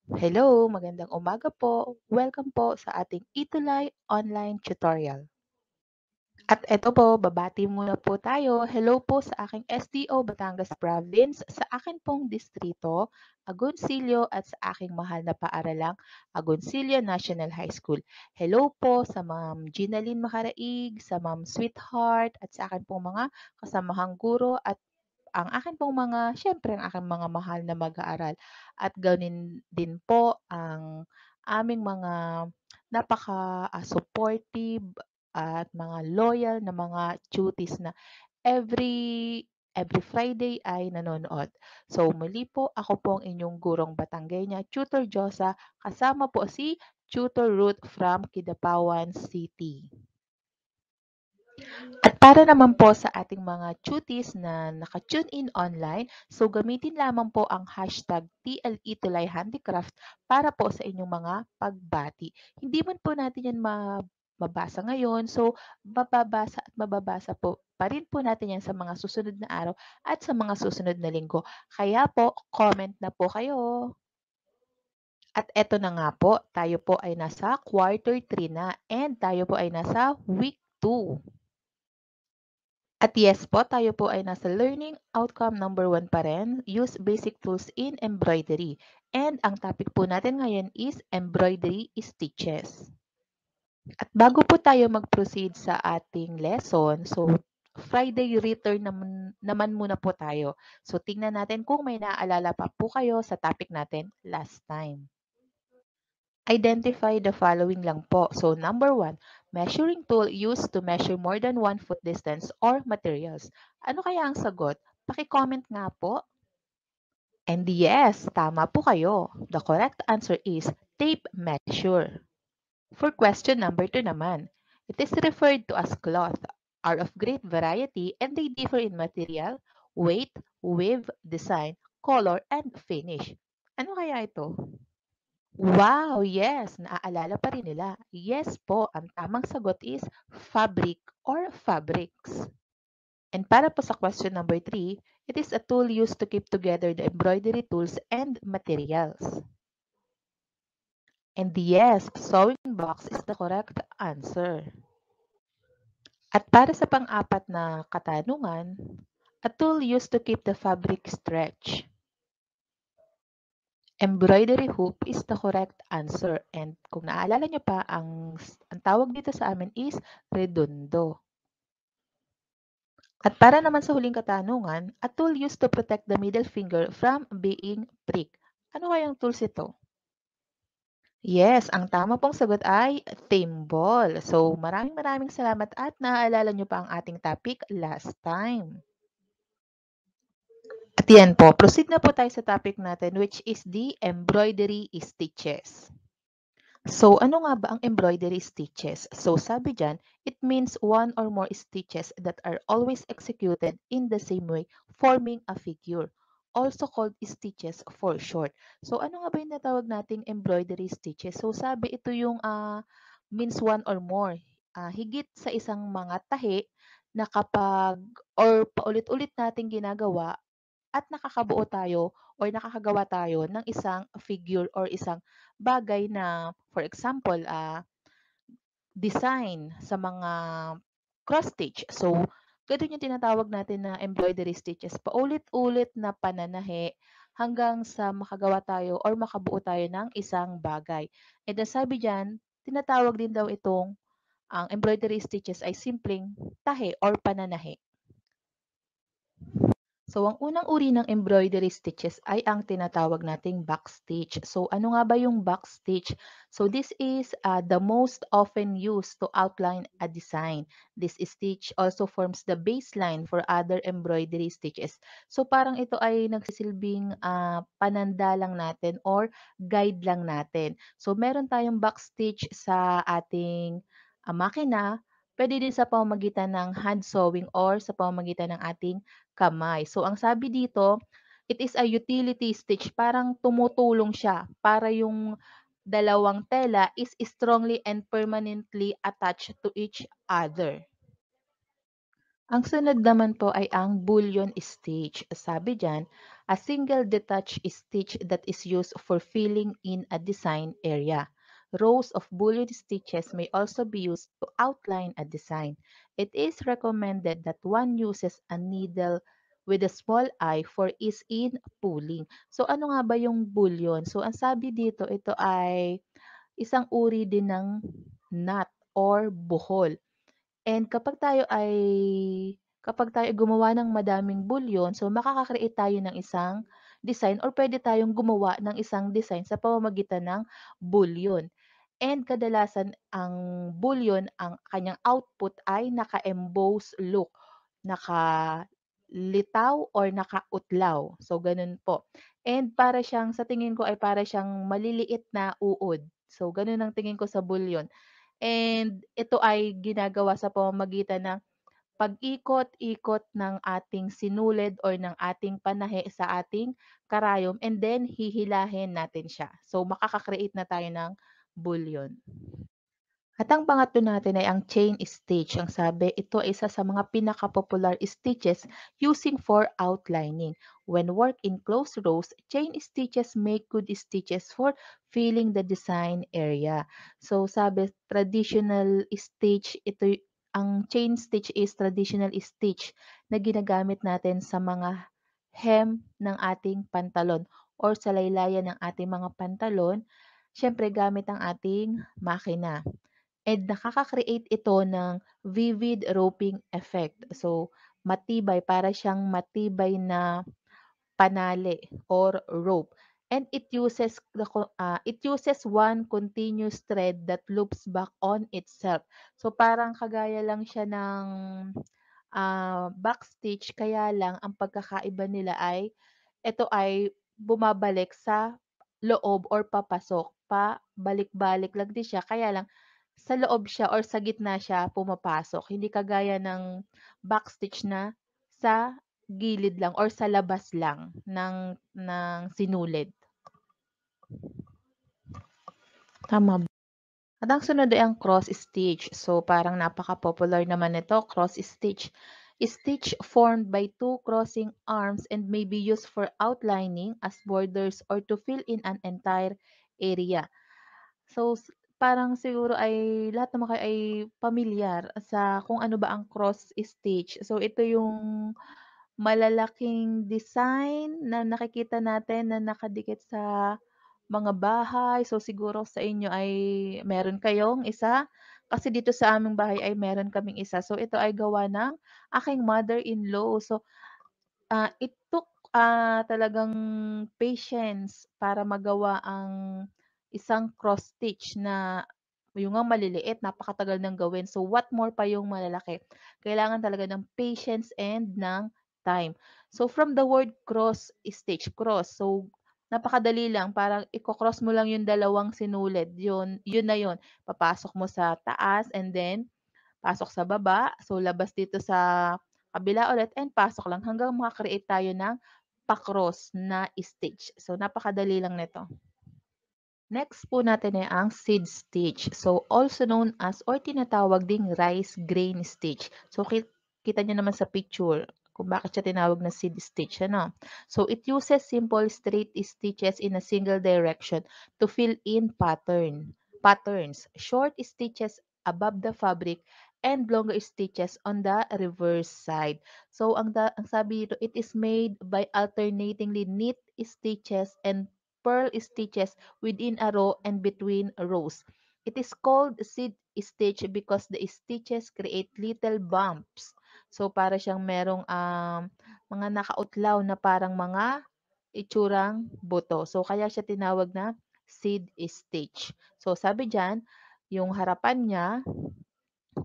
Hello, magandang umaga po. Welcome po sa ating Itulay online tutorial. At eto po, babati muna po tayo. Hello po sa aking SDO Batangas Province, sa akin pong distrito, Agoncillo at sa aking mahal na paaralang Agoncillo National High School. Hello po sa Ma'am Ginalyn Macaraig, sa Ma'am Sweetheart at sa akin pong mga kasamahang guro at ang akin pong syempre ang aking mga mahal na mag-aaral at ganoon din po ang aming mga supportive at mga loyal na mga tuties na every every Friday ay nanonood. So muli po, ako po ang inyong gurong Batanggenya, Tutor Josa, kasama po si Tutor Ruth from Kidapawan City. At para naman po sa ating mga tuties na naka-tune in online, so gamitin lamang po ang hashtag TLE Tulay Handicraft para po sa inyong mga pagbati. Hindi man po natin yan mababasa ngayon, so mababasa po pa rin po natin yan sa mga susunod na araw at sa mga susunod na linggo. Kaya po, comment na po kayo. At eto na nga po, tayo po ay nasa quarter 3 na and tayo po ay nasa week 2. At yes po, tayo po ay nasa learning outcome number 1 pa rin, use basic tools in embroidery. And ang topic po natin ngayon is embroidery stitches. At bago po tayo mag-proceed sa ating lesson, so Friday return naman muna po tayo. So tingnan natin kung may naaalala pa po kayo sa topic natin last time. Identify the following lang po. So number 1, measuring tool used to measure more than 1 foot distance or materials. Ano kaya ang sagot? Paki-comment nga po. And yes, tama po kayo. The correct answer is tape measure. For question number 2 naman, it is referred to as cloth, are of great variety and they differ in material, weight, weave, design, color, and finish. Ano kaya ito? Wow, yes, naaalala pa rin nila. Yes po, ang tamang sagot is fabric or fabrics. And para po sa question number 3, it is a tool used to keep together the embroidery tools and materials. And yes, sewing box is the correct answer. At para sa pang-apat na katanungan, a tool used to keep the fabric stretch. Embroidery hoop is the correct answer. And kung naalala nyo pa, ang tawag dito sa amin is redondo. At para naman sa huling katanungan, a tool used to protect the middle finger from being pricked. Ano kayang tools ito? Yes, ang tama pong sagot ay thimble. So maraming salamat at naaalala nyo pa ang ating topic last time. At yan po, proceed na po tayo sa topic natin which is the embroidery stitches. So, ano nga ba ang embroidery stitches? So, sabi dyan, it means one or more stitches that are always executed in the same way, forming a figure. Also called stitches for short. So, ano nga ba yung natawag nating embroidery stitches? So, sabi ito yung means one or more. Higit sa isang mga tahi na kapag or paulit-ulit nating ginagawa at nakakagawa tayo ng isang figure or isang bagay na, for example, design sa mga cross stitch. So, ganun yung tinatawag natin na embroidery stitches. Paulit-ulit na pananahi hanggang sa makagawa tayo or makabuo tayo ng isang bagay. And then sabi dyan, tinatawag din daw itong ang embroidery stitches ay simpleng tahi or pananahi. So, ang unang uri ng embroidery stitches ay ang tinatawag nating backstitch. So, ano nga ba yung backstitch? So, this is the most often used to outline a design. This stitch also forms the baseline for other embroidery stitches. So, parang ito ay nagsisilbing pananda lang natin or guide lang natin. So, meron tayong backstitch sa ating makina. Pwede din sa pamamagitan ng hand sewing or sa pamamagitan ng ating kamay. So, ang sabi dito, it is a utility stitch. Parang tumutulong siya para yung dalawang tela is strongly and permanently attached to each other. Ang sunod naman po ay ang bullion stitch. Sabi diyan, a single detached stitch that is used for filling in a design area. Rows of bullion stitches may also be used to outline a design. It is recommended that one uses a needle with a small eye for ease in pulling. So ano nga ba yung bullion? So ang sabi dito, ito ay isang uri din ng knot or buhol. And kapag tayo gumawa ng madaming bulyon, so makaka-create tayo ng isang design or puwede tayong gumawa ng isang design sa pamamagitan ng bulyon. And kadalasan ang bulyon, ang kanyang output ay naka-emboss look, nakalitaw or nakautlaw. So gano'n po. And para siyang sa tingin ko ay para siyang maliliit na uod. So gano'n ang tingin ko sa bulyon. And ito ay ginagawa sa pamamagitan ng pag-ikot-ikot ng ating sinulid or ng ating panahe sa ating karayom and then hihilahin natin siya. So makaka-create na tayo ng bulyon. At ang pangatlo natin ay ang chain stitch. Ang sabi, ito ay isa sa mga pinaka-popular stitches using for outlining. When work in close rows, chain stitches make good stitches for filling the design area. So sabi, traditional stitch, ang chain stitch is traditional stitch na ginagamit natin sa mga hem ng ating pantalon or sa laylayan ng ating mga pantalon, syempre gamit ang ating makina. And nakaka-create ito ng vivid roping effect. So, matibay, para siyang matibay na panali or rope. And it uses one continuous thread that loops back on itself. So parang kagaya lang siya ng backstitch, kaya lang ang pagkakaiba nila ay ito ay bumabalik sa loob or papasok, pabalik-balik lang din siya, kaya lang sa loob siya or sa gitna siya pumapasok. Hindi kagaya ng backstitch na sa gilid lang or sa labas lang ng sinulid. Tama ba? At ang sunod ay ang cross stitch. So parang napaka-popular naman nito, cross stitch. Stitch formed by two crossing arms and may be used for outlining as borders or to fill in an entire area. So, parang siguro ay lahat naman kayo ay pamilyar sa kung ano ba ang cross stitch. So, ito yung malalaking design na nakikita natin na nakadikit sa mga bahay. So, siguro sa inyo ay meron kayong isa. Kasi dito sa aming bahay ay meron kaming isa. So, ito ay gawa ng aking mother-in-law. So, it took, talagang patience para magawa ang isang cross stitch na yung ngang maliliit napakatagal ng gawin. So, what more pa yung malalaki. Kailangan talaga ng patience and ng time. So, from the word cross stitch, cross. So, napakadali lang, parang iko-cross mo lang yung dalawang sinulid, yun na yun. Papasok mo sa taas and then pasok sa baba, so labas dito sa kabila ulit and pasok lang hanggang maka-create tayo ng pa-cross na stitch. So, napakadali lang nito. Next po natin ay ang seed stitch. So, also known as or tinatawag ding rice grain stitch. So, kita nyo naman sa picture kung bakit siya tinawag na seed stitch. Ano? So, it uses simple straight stitches in a single direction to fill in patterns, short stitches above the fabric, and longer stitches on the reverse side. So, ang sabi dito, it is made by alternatingly knit stitches and purl stitches within a row and between rows. It is called seed stitch because the stitches create little bumps. So, para siyang merong mga nakautlaw na parang mga itsurang buto. So, kaya siya tinawag na seed stitch. So, sabi dyan, yung harapan niya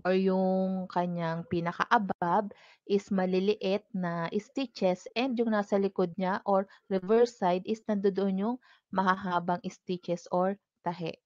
or yung kanyang pinaka-above is maliliit na stitches and yung nasa likod niya or reverse side is nandoon yung mahahabang stitches or tahe.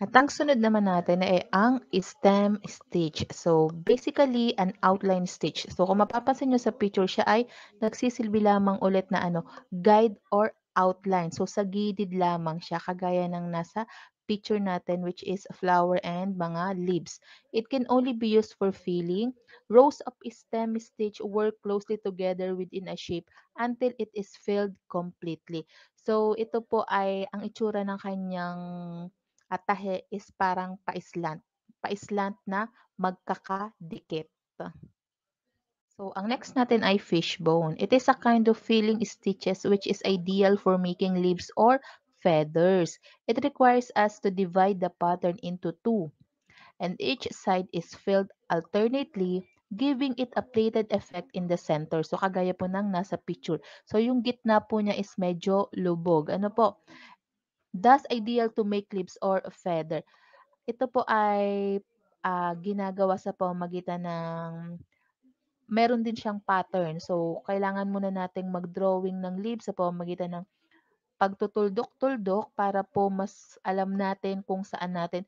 At ang sunod naman natin ay ang stem stitch. So, basically, an outline stitch. So, kung mapapansin nyo sa picture, siya ay nagsisilbi lamang ulit na guide or outline. So, sa gilid lamang siya, kagaya ng nasa picture natin which is flower and mga leaves. It can only be used for filling. Rows of stem stitch work closely together within a shape until it is filled completely. So ito po ay ang itsura ng kanyang tahe is parang pa-slant. Pa-slant na magkakadikit. So, ang next natin ay fishbone. It is a kind of filling stitches which is ideal for making leaves or feathers. It requires us to divide the pattern into two, and each side is filled alternately, giving it a plated effect in the center. So, kagaya po ng nasa picture. So, yung gitna po niya is medyo lubog. Ano po? Thus, ideal to make leaves or feather. Ito po ay ginagawa sa pamamagitan ng meron din siyang pattern. So, kailangan muna nating mag-drawing ng leaves sa pamamagitan ng pagtutuldok-tuldok para po mas alam natin kung saan natin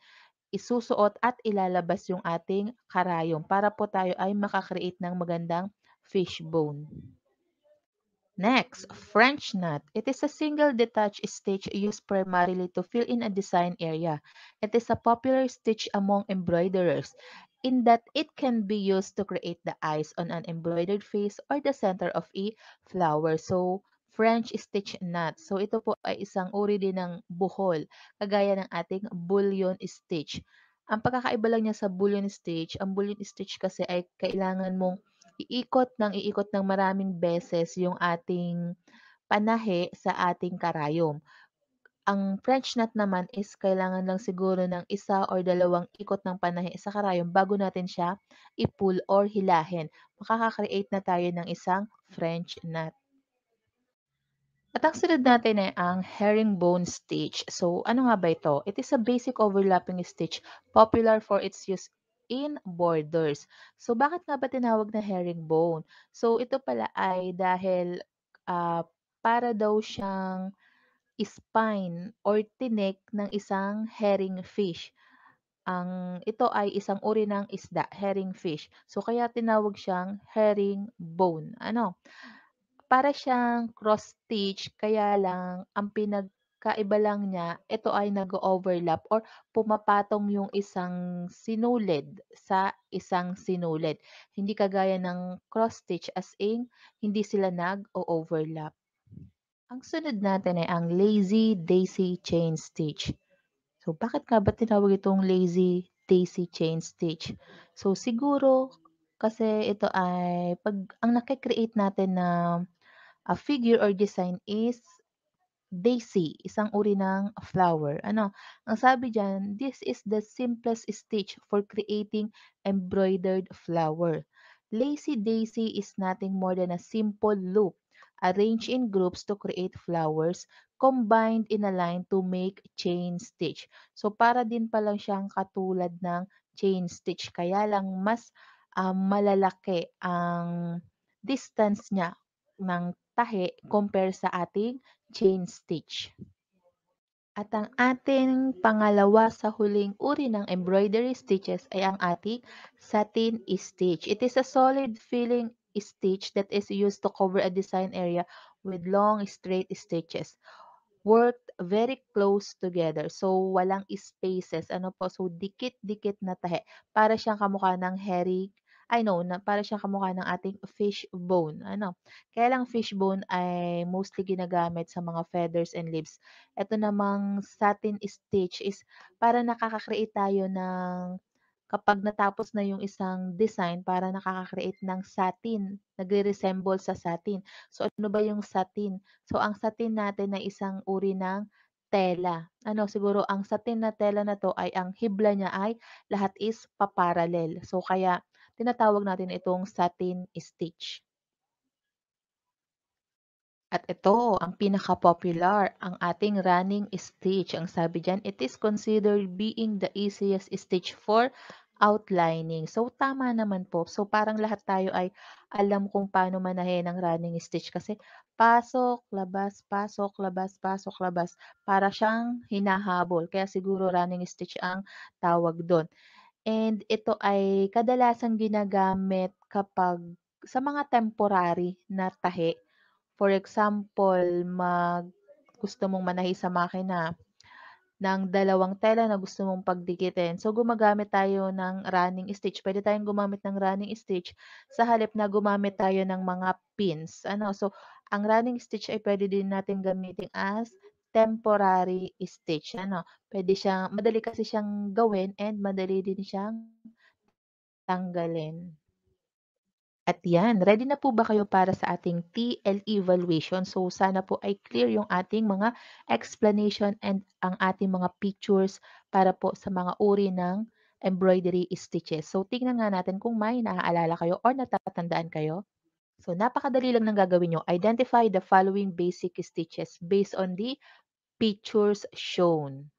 isusuot at ilalabas yung ating karayom para po tayo ay makakreate ng magandang fishbone. Next, French knot. It is a single detached stitch used primarily to fill in a design area. It is a popular stitch among embroiderers in that it can be used to create the eyes on an embroidered face or the center of a flower. So, French stitch knot. So, ito po ay isang uri din ng buhol, kagaya ng ating bullion stitch. Ang pagkakaiba lang niya sa bullion stitch, ang bullion stitch kasi ay kailangan mong iikot ng maraming beses yung ating panahe sa ating karayom. Ang French knot naman is kailangan lang siguro ng isa or dalawang ikot ng panahe sa karayom bago natin siya i-pull or hilahin. Makaka-create na tayo ng isang French knot. At ang sunod natin ay ang herringbone stitch. So, ano nga ba ito? It is a basic overlapping stitch popular for its use in borders. So, bakit nga ba tinawag na herringbone? So, ito pala ay dahil ah, para daw siyang spine or tinik ng isang herring fish. Ito ay isang uri ng isda, herring fish. So, kaya tinawag siyang herringbone. Ano? Para siyang cross-stitch kaya lang ang pinagkaiba lang niya, ito ay nag-o-overlap or pumapatong yung isang sinulid sa isang sinulid. Hindi kagaya ng cross-stitch as in hindi sila nag-o-overlap. Ang sunod natin ay ang lazy daisy chain stitch. So, bakit nga ba tinawag itong lazy daisy chain stitch? So, siguro kasi ito ay pag ang nake-create natin na a figure or design is daisy, isang uri ng flower. Ano, ang sabi diyan, this is the simplest stitch for creating embroidered flower. Lacy daisy is nothing more than a simple loop arranged in groups to create flowers combined in a line to make chain stitch. So para din pa lang siyang katulad ng chain stitch kaya lang mas malalaki ang distance niya ng tahi compare sa ating chain stitch. At ang ating pangalawa sa huling uri ng embroidery stitches ay ang ating satin stitch. It is a solid filling stitch that is used to cover a design area with long straight stitches worked very close together. So, walang spaces. Ano po? So, dikit-dikit na tahe. Para siyang kamukha ng hairy, I know, na para siyang kamukha ng ating fish bone. Ano? Kaya lang fish bone ay mostly ginagamit sa mga feathers and leaves. Ito namang satin stitch is para nakaka-create tayo ng kapag natapos na yung isang design para nakaka-create ng satin, nagre-resemble sa satin. So, ano ba yung satin? So, ang satin natin ay isang uri ng tela. Ano, siguro ang satin na tela na to ay ang hibla niya ay lahat is paparallel. So, kaya tinatawag natin itong satin stitch. At ito, ang pinaka-popular, ang ating running stitch. Ang sabi dyan, it is considered being the easiest stitch for outlining. So, tama naman po. So, parang lahat tayo ay alam kung paano manahin ang running stitch kasi pasok, labas, pasok, labas, pasok, labas. Para siyang hinahabol. Kaya siguro running stitch ang tawag doon. And ito ay kadalasang ginagamit kapag sa mga temporary na tahi. For example, gusto mong manahi sa makina, ng dalawang tela na gusto mong pagdikitin. So, gumagamit tayo ng running stitch. Pwede tayong gumamit ng running stitch sa halip na gumamit tayo ng mga pins. Ano? So, ang running stitch ay pwede din natin gamitin as temporary stitch. Ano? Pwede siyang, madali kasi siyang gawin and madali din siyang tanggalin. At yan, ready na po ba kayo para sa ating TL evaluation? So sana po ay clear yung ating mga explanation and ang ating mga pictures para po sa mga uri ng embroidery stitches. So tingnan nga natin kung may naaalala kayo or natatandaan kayo. So napakadali lang ng gagawin nyo. Identify the following basic stitches based on the pictures shown.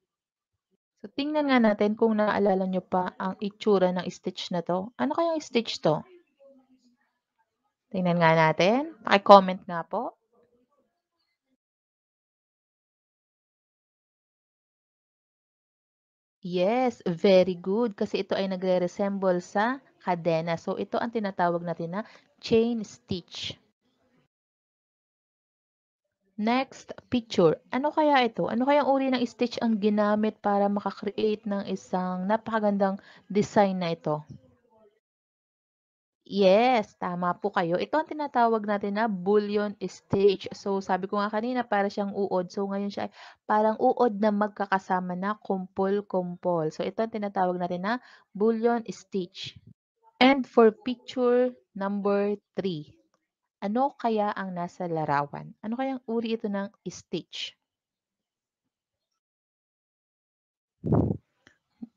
So tingnan nga natin kung naaalala nyo pa ang itsura ng stitch na to. Ano kayang stitch to? Tingnan nga natin. Paki-comment nga po. Yes, very good. Kasi ito ay nagre-resemble sa kadena. So, ito ang tinatawag natin na chain stitch. Next picture. Ano kaya ito? Ano kayang uri ng stitch ang ginamit para makakreate ng isang napakagandang design na ito? Yes, tama po kayo. Ito ang tinatawag natin na bullion stitch. So, sabi ko nga kanina, para siyang uod. So, ngayon siya ay parang uod na magkakasama na kumpol-kumpol. So, ito ang tinatawag natin na bullion stitch. And for picture number 3, ano kaya ang nasa larawan? Ano kayang uri ito ng stitch?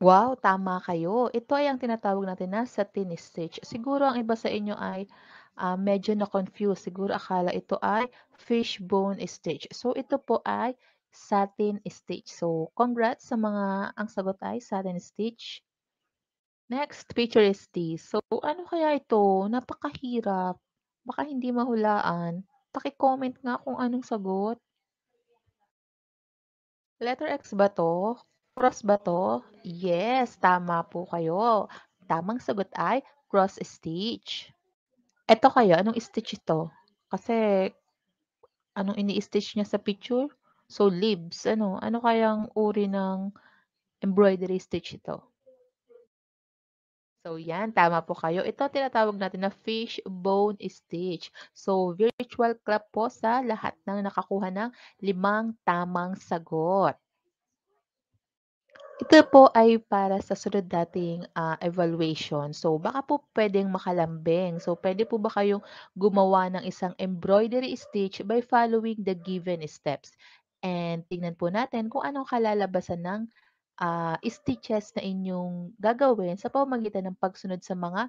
Wow, tama kayo. Ito ay ang tinatawag natin na satin stitch. Siguro ang iba sa inyo ay medyo na-confuse. Siguro akala ito ay fishbone stitch. So, ito po ay satin stitch. So, congrats sa mga ang sagot ay satin stitch. Next picture is this. So, ano kaya ito? Napakahirap. Baka hindi mahulaan. Paki-comment nga kung anong sagot. Letter X ba to? Cross ba to? Yes, tama po kayo. Tamang sagot ay cross stitch. Eto kayo, anong stitch ito? Kasi anong ini-stitch niya sa picture? So, leaves. Ano kayang uri ng embroidery stitch ito? So, yan, tama po kayo. Ito tinatawag natin na fishbone stitch. So, virtual clap po sa lahat ng nakakuha ng 5 tamang sagot. Ito po ay para sa sunod nating evaluation. So, baka po pwedeng makalambing. So, pwede po ba kayong gumawa ng isang embroidery stitch by following the given steps? And tingnan po natin kung anong kalalabasan ng stitches na inyong gagawin sa pamamagitan ng pagsunod sa mga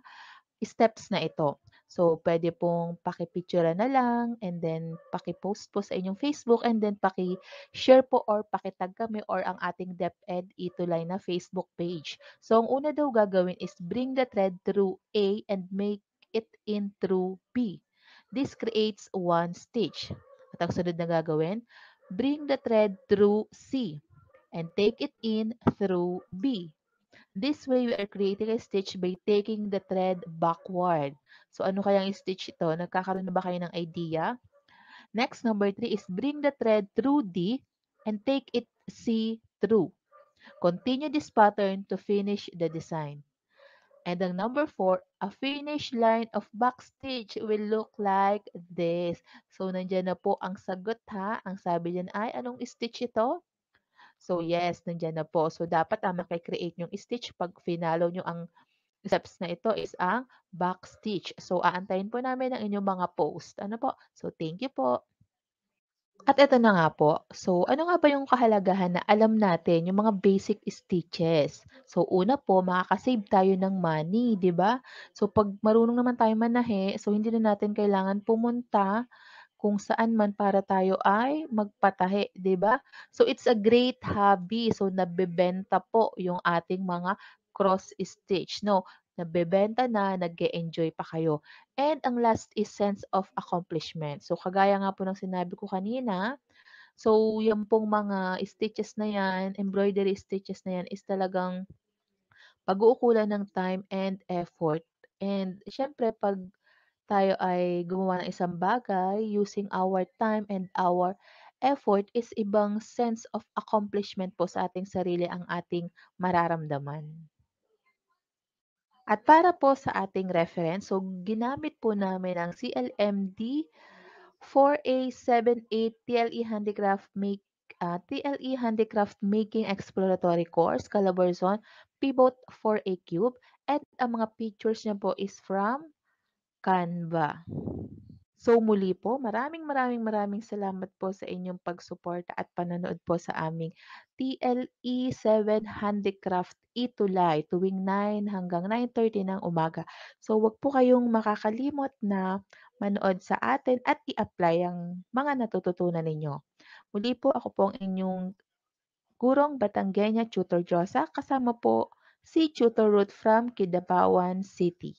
steps na ito. So, pwede pong paki-picturean na lang and then paki-post po sa inyong Facebook and then paki-share po or paki-tag kami or ang ating DepEd Itulay na Facebook page. So, ang una daw gagawin is bring the thread through A and make it in through B. This creates one stitch. At ang sunod na gagawin, bring the thread through C and take it in through B. This way, we are creating a stitch by taking the thread backward. So, ano kayang stitch ito? Nagkakaroon na ba kayo ng idea? Next, number 3 is bring the thread through D and take it C through. Continue this pattern to finish the design. And ang number 4, a finished line of back stitch will look like this. So, nandiyan na po ang sagot ha. Ang sabi diyan ay, anong stitch ito? So, yes, nandiyan na po. So, dapat ang makikreate yung stitch pag finalo nyo ang steps na ito is ang back stitch. So, aantayin po namin ang inyong mga post. Ano po? So, thank you po. At ito na nga po. So, ano nga ba yung kahalagahan na alam natin yung mga basic stitches? So, una po, makakasave tayo ng money, di ba? So, pag marunong naman tayo manahe, so hindi na natin kailangan pumunta kung saan man para tayo ay magpatahi, 'di ba? So it's a great hobby. So nabebenta po yung ating mga cross stitch, no? Nabebenta na, nag-e-enjoy pa kayo. And ang last is sense of accomplishment. So kagaya nga po ng sinabi ko kanina, so yung pong mga stitches na yan, embroidery stitches na yan is talagang pag-uukulan ng time and effort. And syempre, pag tayo ay gumawa ng isang bagay using our time and our effort is ibang sense of accomplishment po sa ating sarili ang ating mararamdaman. At para po sa ating reference, so ginamit po namin ang CLMD 4A78 TLE Handicraft Making Exploratory Course, Calabarzon, Pivot 4A Cube, at ang mga pictures niya po is from Canva. So muli po, maraming salamat po sa inyong pagsuporta at panonood po sa aming TLE 7 Handicraft Itulay tuwing 9 hanggang 9:30 ng umaga. So wag po kayong makakalimot na manood sa atin at i-apply ang mga natututunan ninyo. Muli po ako po ang inyong gurong Batangueña Tutor Josa kasama po si Tutor Ruth from Kidapawan City.